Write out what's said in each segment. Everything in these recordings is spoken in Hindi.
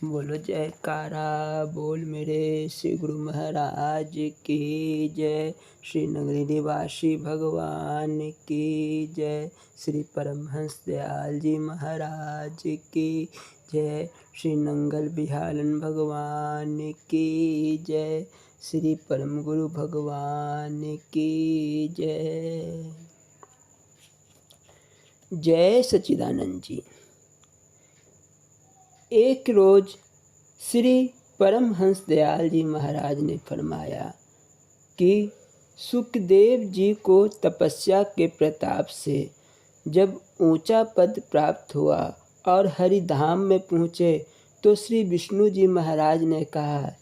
बोलो जयकारा बोल मेरे श्री गुरु महाराज की जय। श्री नगरी निवासी भगवान की जय। श्री परमहंस दयाल जी महाराज की जय। श्री नंगल बिहालन भगवान की जय। श्री परम गुरु भगवान की जय। जय सच्चिदानंद जी। एक रोज श्री परमहंस दयाल जी महाराज ने फरमाया कि सुखदेव जी को तपस्या के प्रताप से जब ऊंचा पद प्राप्त हुआ और हरिधाम में पहुँचे तो श्री विष्णु जी महाराज ने कहा,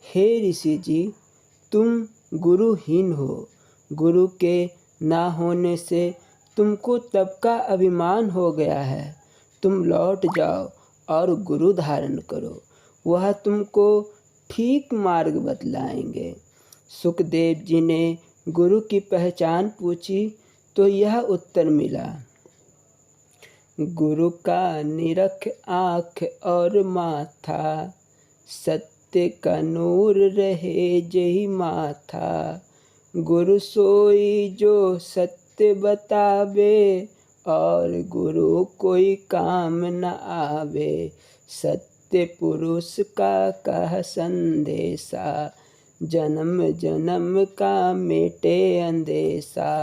हे ऋषि जी, तुम गुरुहीन हो। गुरु के ना होने से तुमको तप का अभिमान हो गया है। तुम लौट जाओ और गुरु धारण करो, वह तुमको ठीक मार्ग बतलाएंगे। सुखदेव जी ने गुरु की पहचान पूछी तो यह उत्तर मिला, गुरु का निरख आँख और माथा, सत्य का नूर रहे जही माथा। गुरु सोई जो सत्य बतावे, और गुरु कोई काम न आवे। सत्य पुरुष का कह संदेशा, जन्म जन्म का मेटे अंदेशा।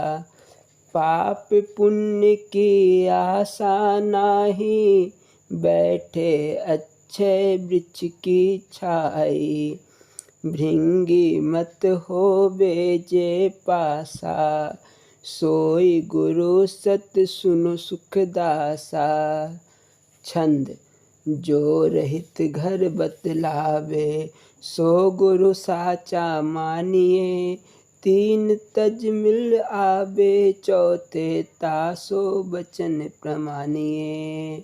पाप पुण्य की आशा नाही, बैठे अच्छे वृक्ष की छाई। भृंगी मत होवे जे पासा, सोई गुरु सत सुनो सुखदासा। छंद। जो रहित घर बतलावे, सो गुरु साचा मानिए। तीन तज मिल आवे, चौथे तासो बचन प्रमानिए।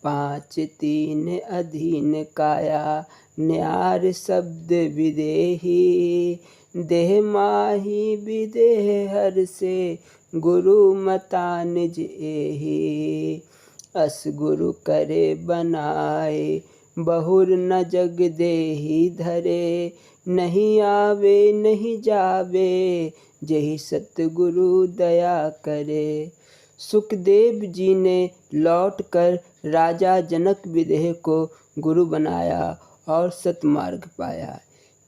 पाँच तीन अधीन काया, न्यार शब्द विदेही। देह माही विदेह हर से, गुरु मता निज एही। अस गुरु करे बनाए, बहुर न जग देही धरे। नहीं आवे नहीं जावे, जही सतगुरु दया करे। सुखदेव जी ने लौटकर राजा जनक विदेह को गुरु बनाया और सतमार्ग पाया।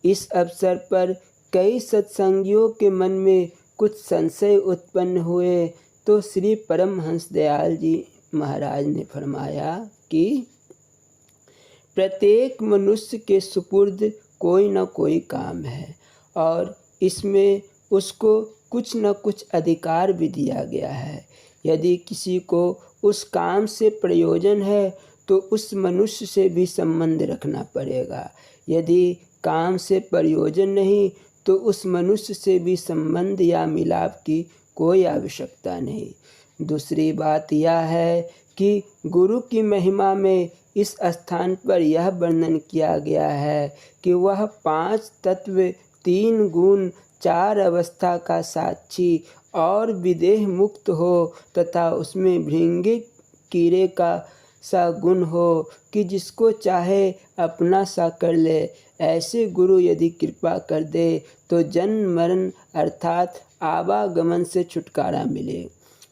इस अवसर पर कई सत्संगियों के मन में कुछ संशय उत्पन्न हुए तो श्री परमहंस दयाल जी महाराज ने फरमाया कि प्रत्येक मनुष्य के सुपुर्द कोई न कोई काम है और इसमें उसको कुछ न कुछ अधिकार भी दिया गया है। यदि किसी को उस काम से प्रयोजन है तो उस मनुष्य से भी संबंध रखना पड़ेगा। यदि काम से प्रयोजन नहीं तो उस मनुष्य से भी संबंध या मिलाप की कोई आवश्यकता नहीं। दूसरी बात यह है कि गुरु की महिमा में इस स्थान पर यह वर्णन किया गया है कि वह 5 तत्व, 3 गुण, 4 अवस्था का साक्षी और विदेह मुक्त हो तथा उसमें भृंगी कीड़े का सा गुण हो कि जिसको चाहे अपना सा कर ले। ऐसे गुरु यदि कृपा कर दे तो जन्म मरण अर्थात आवागमन से छुटकारा मिले।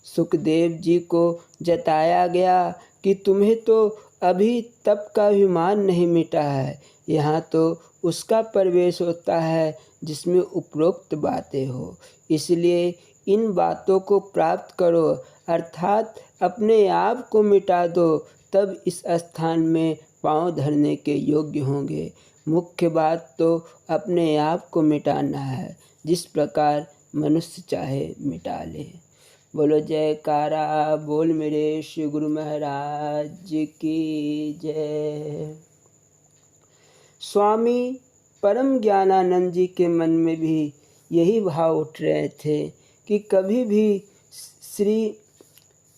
सुखदेव जी को जताया गया कि तुम्हें तो अभी तप का अभिमान नहीं मिटा है, यहाँ तो उसका प्रवेश होता है जिसमें उपरोक्त बातें हो। इसलिए इन बातों को प्राप्त करो अर्थात अपने आप को मिटा दो, तब इस स्थान में पांव धरने के योग्य होंगे। मुख्य बात तो अपने आप को मिटाना है, जिस प्रकार मनुष्य चाहे मिटा ले। बोलो जयकारा बोल मेरे श्री गुरु महाराज की जय। स्वामी परम ज्ञानानंद जी के मन में भी यही भाव उठ रहे थे कि कभी भी श्री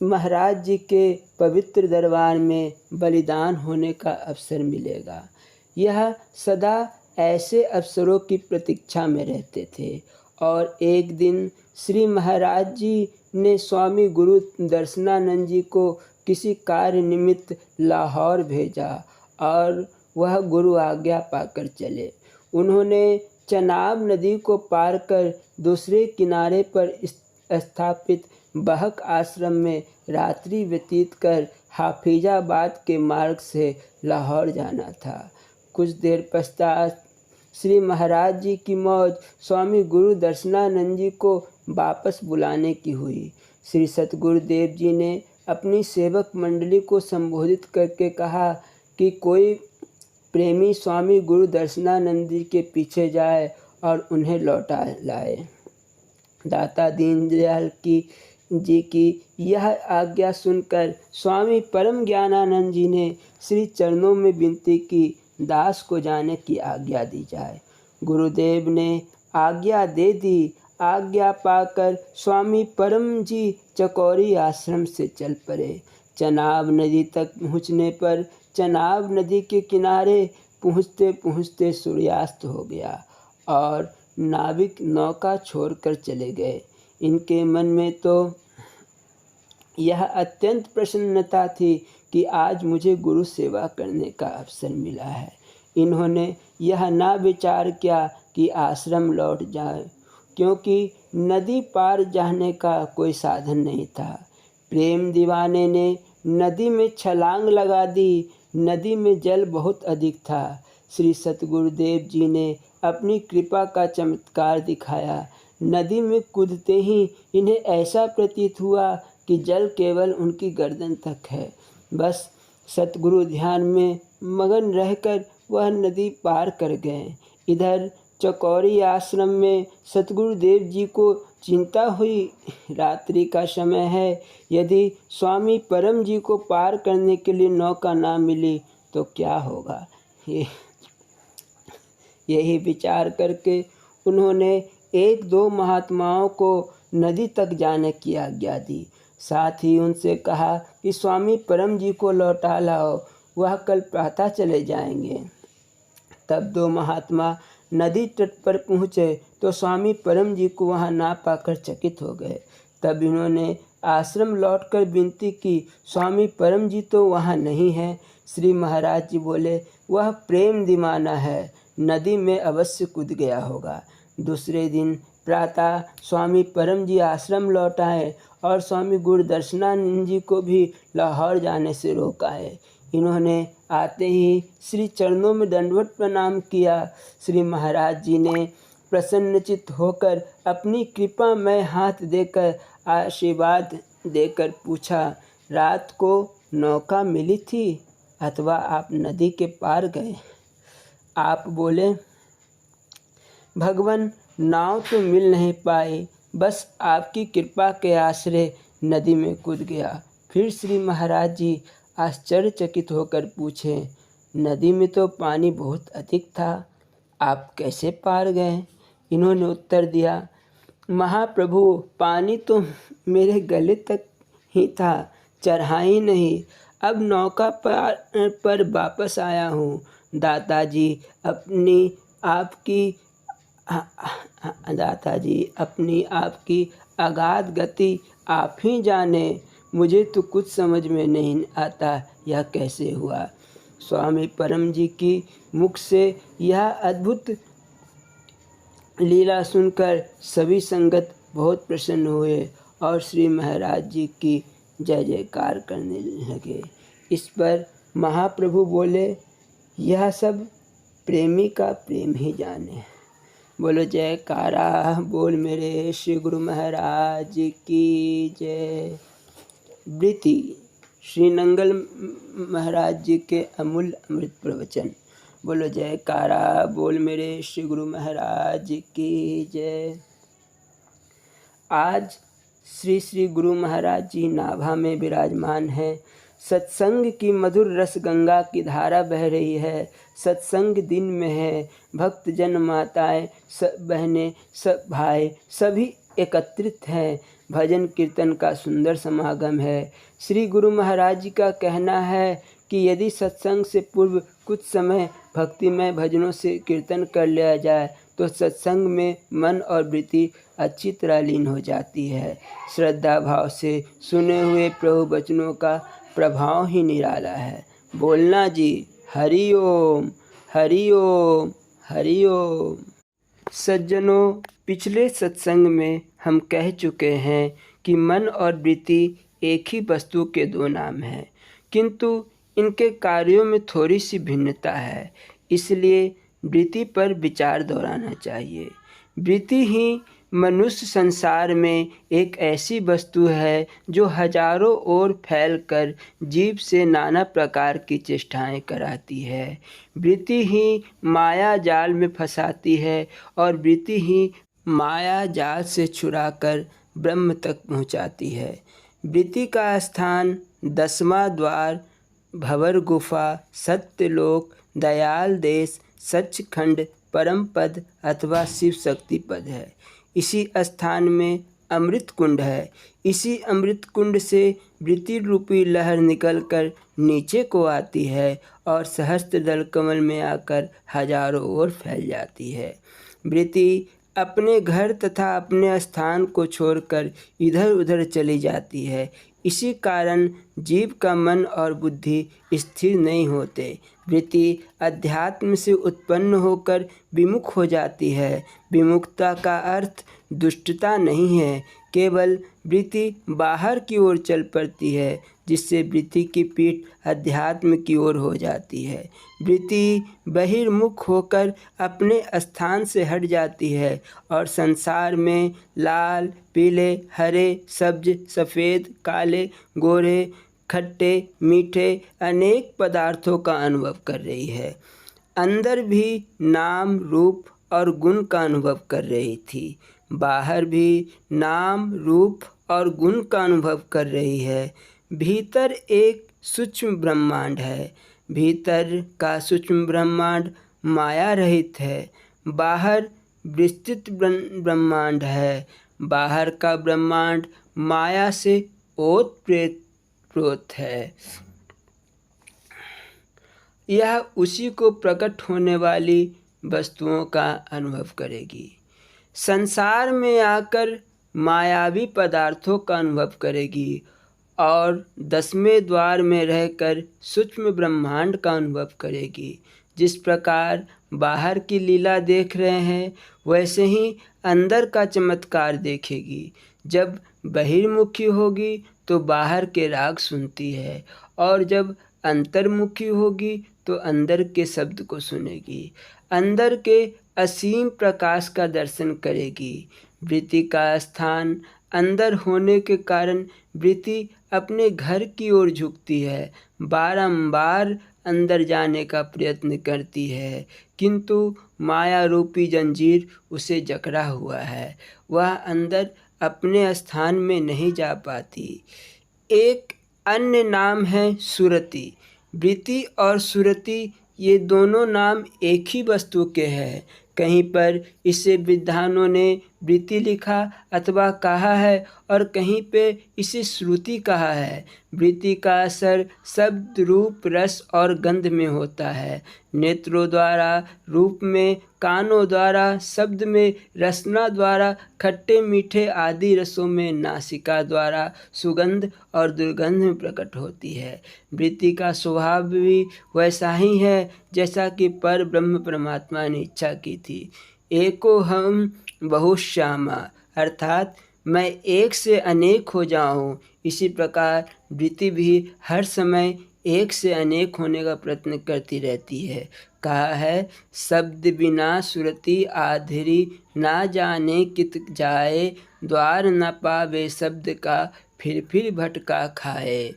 महाराज जी के पवित्र दरबार में बलिदान होने का अवसर मिलेगा। यह सदा ऐसे अवसरों की प्रतीक्षा में रहते थे और एक दिन श्री महाराज जी ने स्वामी गुरु दर्शनानंद जी को किसी कार्य निमित्त लाहौर भेजा और वह गुरु आज्ञा पाकर चले। उन्होंने चनाब नदी को पार कर दूसरे किनारे पर स्थापित बहक आश्रम में रात्रि व्यतीत कर हाफिजाबाद के मार्ग से लाहौर जाना था। कुछ देर पश्चात श्री महाराज जी की मौज स्वामी गुरु दर्शनानंद जी को वापस बुलाने की हुई। श्री सतगुरुदेव जी ने अपनी सेवक मंडली को संबोधित करके कहा कि कोई प्रेमी स्वामी गुरु दर्शनानंद जी के पीछे जाए और उन्हें लौटा लाए। दाता दीनदयाल जी की यह आज्ञा सुनकर स्वामी परम ज्ञानानंद जी ने श्री चरणों में विनती की, दास को जाने की आज्ञा दी जाए। गुरुदेव ने आज्ञा दे दी। आज्ञा पाकर स्वामी परम जी चकोरी आश्रम से चल पड़े। चनाब नदी तक पहुँचने पर चनाब नदी के किनारे पहुँचते पहुँचते सूर्यास्त हो गया और नाविक नौका छोड़कर चले गए। इनके मन में तो यह अत्यंत प्रसन्नता थी कि आज मुझे गुरु सेवा करने का अवसर मिला है। इन्होंने यह ना विचार किया कि आश्रम लौट जाए, क्योंकि नदी पार जाने का कोई साधन नहीं था। प्रेम दीवाने ने नदी में छलांग लगा दी। नदी में जल बहुत अधिक था। श्री सतगुरुदेव जी ने अपनी कृपा का चमत्कार दिखाया। नदी में कूदते ही इन्हें ऐसा प्रतीत हुआ कि जल केवल उनकी गर्दन तक है। बस सतगुरु ध्यान में मगन रहकर वह नदी पार कर गए। इधर चकोरी आश्रम में सतगुरुदेव जी को चिंता हुई, रात्रि का समय है, यदि स्वामी परम जी को पार करने के लिए नौका ना मिली तो क्या होगा। यही विचार करके उन्होंने एक दो महात्माओं को नदी तक जाने की आज्ञा दी। साथ ही उनसे कहा कि स्वामी परम जी को लौटा लाओ, वह कल प्रातः चले जाएंगे। तब दो महात्मा नदी तट पर पहुँचे तो स्वामी परम जी को वहाँ ना पाकर चकित हो गए। तब इन्होंने आश्रम लौटकर विनती की, स्वामी परम जी तो वहाँ नहीं हैं। श्री महाराज जी बोले, वह प्रेम दीवाना है, नदी में अवश्य कूद गया होगा। दूसरे दिन प्रातः स्वामी परम जी आश्रम लौट आए और स्वामी गुरु दर्शनानंद जी को भी लाहौर जाने से रोक आए। इन्होंने आते ही श्री चरणों में दंडवत प्रणाम किया। श्री महाराज जी ने प्रसन्नचित्त होकर अपनी कृपा में हाथ देकर आशीर्वाद देकर पूछा, रात को नौका मिली थी अथवा आप नदी के पार गए? आप बोले, भगवान नाव तो मिल नहीं पाई, बस आपकी कृपा के आश्रय नदी में कूद गया। फिर श्री महाराज जी आश्चर्यचकित होकर पूछे, नदी में तो पानी बहुत अधिक था, आप कैसे पार गए? इन्होंने उत्तर दिया, महाप्रभु, पानी तो मेरे गले तक ही था, चढ़ा ही नहीं। अब नौका पर वापस आया हूँ। दाताजी अपनी आपकी अगाध गति आप ही जाने, मुझे तो कुछ समझ में नहीं आता यह कैसे हुआ। स्वामी परम जी की मुख से यह अद्भुत लीला सुनकर सभी संगत बहुत प्रसन्न हुए और श्री महाराज जी की जय जयकार करने लगे। इस पर महाप्रभु बोले, यह सब प्रेमी का प्रेम ही जाने। बोलो जयकारा बोल मेरे श्री गुरु महाराज की जय। वृत्ति श्री नंगल महाराज जी के अमूल्य अमृत प्रवचन। बोलो जयकारा बोल मेरे श्री गुरु महाराज की जय। आज श्री श्री गुरु महाराज जी नाभा में विराजमान हैं। सत्संग की मधुर रस गंगा की धारा बह रही है। सत्संग दिन में है। भक्त जन, माताएं, सब बहनें, सब भाई सभी एकत्रित हैं। भजन कीर्तन का सुंदर समागम है। श्री गुरु महाराज जी का कहना है कि यदि सत्संग से पूर्व कुछ समय भक्तिमय भजनों से कीर्तन कर लिया जाए तो सत्संग में मन और वृत्ति अच्छी तरह लीन हो जाती है। श्रद्धा भाव से सुने हुए प्रभु वचनों का प्रभाव ही निराला है। बोलना जी, हरि ओम, हरि ओम, हरि ओम। सज्जनों, पिछले सत्संग में हम कह चुके हैं कि मन और वृत्ति एक ही वस्तु के दो नाम हैं, किंतु इनके कार्यों में थोड़ी सी भिन्नता है। इसलिए वृत्ति पर विचार दोहराना चाहिए। वृत्ति ही मनुष्य संसार में एक ऐसी वस्तु है जो हजारों ओर फैलकर जीव से नाना प्रकार की चेष्टाएं कराती है। वृत्ति ही माया जाल में फंसाती है और वृत्ति ही माया जाल से छुड़ाकर ब्रह्म तक पहुंचाती है। वृत्ति का स्थान 10वां द्वार, भंवर गुफा, सत्यलोक, दयाल देश, सचखंड, परम पद अथवा शिव शक्ति पद है। इसी स्थान में अमृत कुंड है। इसी अमृत कुंड से वृत्ति रूपी लहर निकलकर नीचे को आती है और सहस्त्रदल कमल में आकर हजारों ओर फैल जाती है। वृत्ति अपने घर तथा अपने स्थान को छोड़कर इधर उधर चली जाती है। इसी कारण जीव का मन और बुद्धि स्थिर नहीं होते। वृत्ति अध्यात्म से उत्पन्न होकर विमुख हो जाती है। विमुखता का अर्थ दुष्टता नहीं है, केवल वृत्ति बाहर की ओर चल पड़ती है, जिससे वृत्ति की पीठ अध्यात्म की ओर हो जाती है। वृत्ति बहिर्मुख होकर अपने स्थान से हट जाती है और संसार में लाल, पीले, हरे, सब्ज, सफ़ेद, काले, गोरे, खट्टे, मीठे अनेक पदार्थों का अनुभव कर रही है। अंदर भी नाम, रूप और गुण का अनुभव कर रही थी, बाहर भी नाम, रूप और गुण का अनुभव कर रही है। भीतर एक सूक्ष्म ब्रह्मांड है। भीतर का सूक्ष्म ब्रह्मांड माया रहित है। बाहर विस्तृत ब्रह्मांड है। बाहर का ब्रह्मांड माया से ओतप्रोत है। यह उसी को प्रकट होने वाली वस्तुओं का अनुभव करेगी। संसार में आकर मायावी पदार्थों का अनुभव करेगी और 10वें द्वार में रहकर सूक्ष्म ब्रह्मांड का अनुभव करेगी। जिस प्रकार बाहर की लीला देख रहे हैं, वैसे ही अंदर का चमत्कार देखेगी। जब बहिर्मुखी होगी तो बाहर के राग सुनती है और जब अंतर्मुखी होगी तो अंदर के शब्द को सुनेगी। अंदर के असीम प्रकाश का दर्शन करेगी। वृत्ति का स्थान अंदर होने के कारण वृत्ति अपने घर की ओर झुकती है, बारंबार अंदर जाने का प्रयत्न करती है, किंतु माया रूपी जंजीर उसे जकड़ा हुआ है। वह अंदर अपने स्थान में नहीं जा पाती। एक अन्य नाम है सुरति। वृत्ति और सुरति ये दोनों नाम एक ही वस्तु के हैं। कहीं पर इसे विद्वानों ने वृत्ति लिखा अथवा कहा है और कहीं पे इसे श्रुति कहा है। वृत्ति का असर शब्द, रूप, रस और गंध में होता है। नेत्रों द्वारा रूप में, कानों द्वारा शब्द में, रसना द्वारा खट्टे मीठे आदि रसों में, नासिका द्वारा सुगंध और दुर्गंध में प्रकट होती है। वृत्ति का स्वभाव भी वैसा ही है जैसा कि पर ब्रह्म परमात्मा ने इच्छा की थी। एको हम बहुश्यामा, अर्थात मैं एक से अनेक हो जाऊं। इसी प्रकार वृत्ति भी हर समय एक से अनेक होने का प्रयत्न करती रहती है। कहा है, शब्द बिना सुरति आधिरी, ना जाने कित जाए, द्वार न पावे शब्द का, फिर भटका खाए।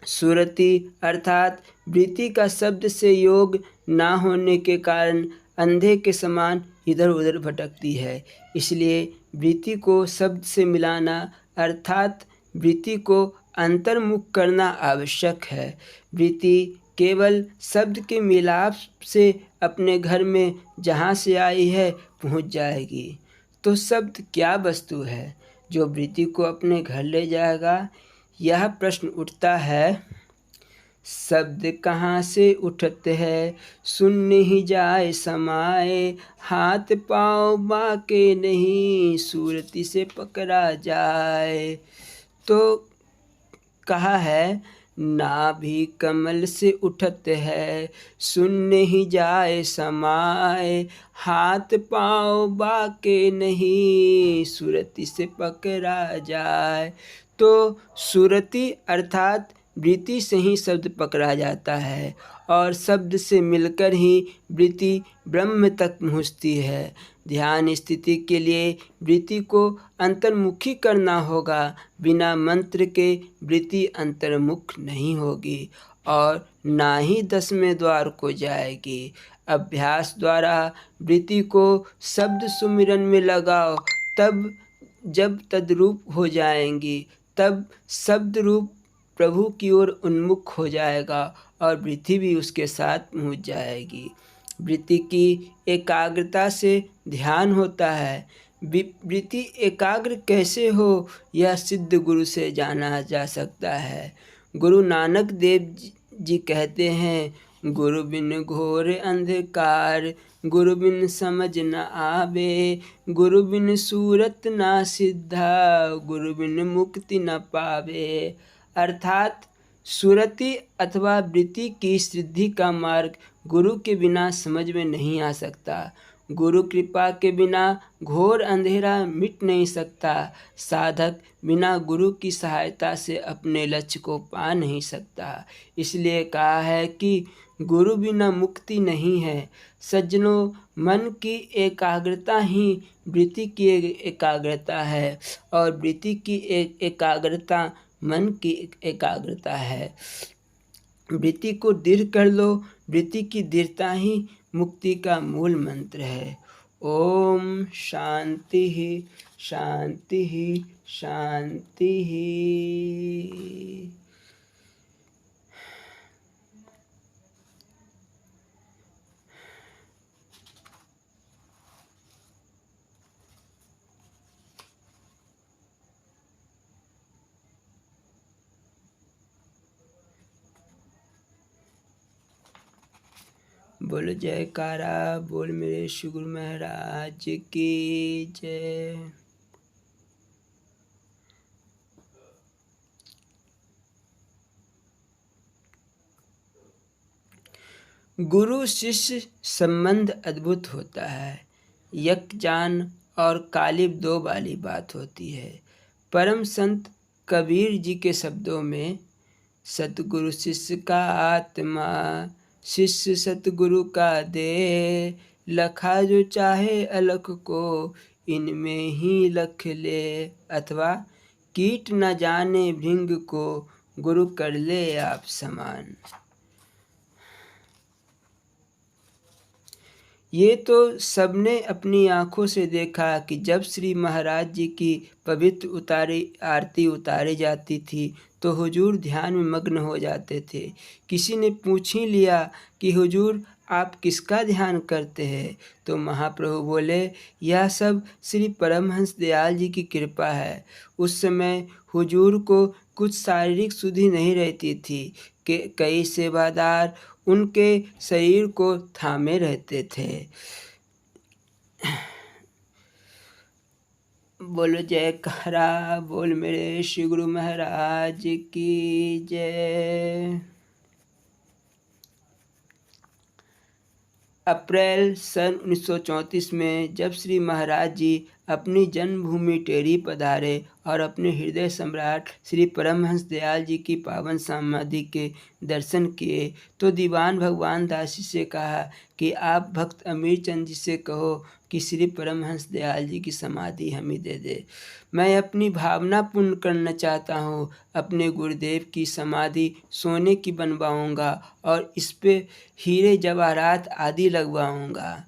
सुरति अर्थात वृत्ति का शब्द से योग ना होने के कारण अंधे के समान इधर उधर भटकती है। इसलिए वृत्ति को शब्द से मिलाना अर्थात वृत्ति को अंतर्मुख करना आवश्यक है। वृत्ति केवल शब्द के मिलाप से अपने घर में जहाँ से आई है पहुँच जाएगी। तो शब्द क्या वस्तु है जो वृत्ति को अपने घर ले जाएगा? यह प्रश्न उठता है। शब्द कहाँ से उठते हैं, सुन ही जाए समाए, हाथ पाँव बाके नहीं, सूरती से पकड़ा जाए। तो कहा है, नाभि कमल से उठत है, शून्य ही जाए समाए। हाथ पाँव बाके नहीं, सुरति से पकड़ा जाए। तो सुरति अर्थात वृत्ति से ही शब्द पकड़ा जाता है और शब्द से मिलकर ही वृत्ति ब्रह्म तक पहुँचती है। ध्यान स्थिति के लिए वृत्ति को अंतर्मुखी करना होगा। बिना मंत्र के वृत्ति अंतर्मुख नहीं होगी और ना ही 10वें द्वार को जाएगी। अभ्यास द्वारा वृत्ति को शब्द सुमिरन में लगाओ, तब जब तद्रूप हो जाएंगी, तब शब्द रूप प्रभु की ओर उन्मुख हो जाएगा और वृत्ति भी उसके साथ पहुँच जाएगी। वृत्ति की एकाग्रता से ध्यान होता है। वृत्ति एकाग्र कैसे हो, यह सिद्ध गुरु से जाना जा सकता है। गुरु नानक देव जी कहते हैं, गुरु बिन घोर अंधकार, गुरु बिन समझ न आवे, गुरु बिन सूरत ना सिद्धा, गुरु बिन मुक्ति न पावे। अर्थात सुरति अथवा वृत्ति की सिद्धि का मार्ग गुरु के बिना समझ में नहीं आ सकता। गुरु कृपा के बिना घोर अंधेरा मिट नहीं सकता। साधक बिना गुरु की सहायता से अपने लक्ष्य को पा नहीं सकता। इसलिए कहा है कि गुरु बिना मुक्ति नहीं है। सज्जनों, मन की एकाग्रता ही वृत्ति की एकाग्रता है और वृत्ति की एकाग्रता मन की एकाग्रता है। वृत्ति को दृढ़ कर लो। वृत्ति की दृढ़ता ही मुक्ति का मूल मंत्र है। ओम शांति ही शांति ही शांति ही। बोलो जयकारा, बोल मेरे श्री गुरु महाराज की जय। गुरु शिष्य संबंध अद्भुत होता है। यकजान और कालिब दो वाली बात होती है। परम संत कबीर जी के शब्दों में, सतगुरु शिष्य का आत्मा, शिष्य सतगुरु का देह, लखा जो चाहे अलख को, इनमें ही लख ले। अथवा कीट न जाने भृंग को, गुरु कर ले आप समान। ये तो सबने अपनी आँखों से देखा कि जब श्री महाराज जी की पवित्र आरती उतारी जाती थी तो हुजूर ध्यान में मग्न हो जाते थे। किसी ने पूछ ही लिया कि हुजूर आप किसका ध्यान करते हैं? तो महाप्रभु बोले, यह सब श्री परमहंस दयाल जी की कृपा है। उस समय हुजूर को कुछ शारीरिक सुधि नहीं रहती थी कि कई सेवादार उनके शरीर को थामे रहते थे। बोलो जयकारा, बोल मेरे श्री गुरु महाराज की जय। अप्रैल सन 1934 में जब श्री महाराज जी अपनी जन्मभूमि टेढ़ी पधारे और अपने हृदय सम्राट श्री परमहंस दयाल जी की पावन समाधि के दर्शन किए तो दीवान भगवान दास जी से कहा कि आप भक्त अमीर चंद जी से कहो कि श्री परमहंस दयाल जी की समाधि हमें दे दे। मैं अपनी भावना पूर्ण करना चाहता हूँ। अपने गुरुदेव की समाधि सोने की बनवाऊँगा और इस पे हीरे जवाहरात आदि लगवाऊँगा।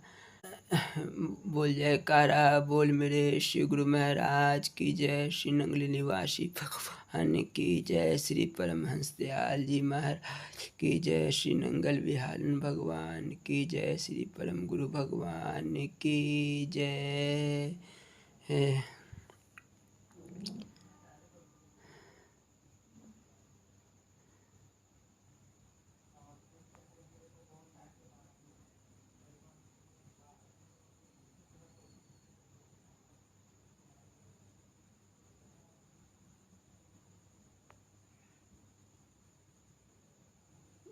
बोल जयकारा, बोल मेरे श्री गुरु महाराज की जय। श्री नंगली निवासी भगवान की जय। श्री परमहंस दयाल जी महाराज की जय। श्री नंगल विहारन भगवान की जय। श्री परम गुरु भगवान की जय।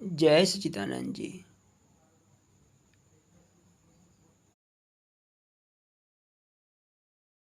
जय सच्चिदानंद जी।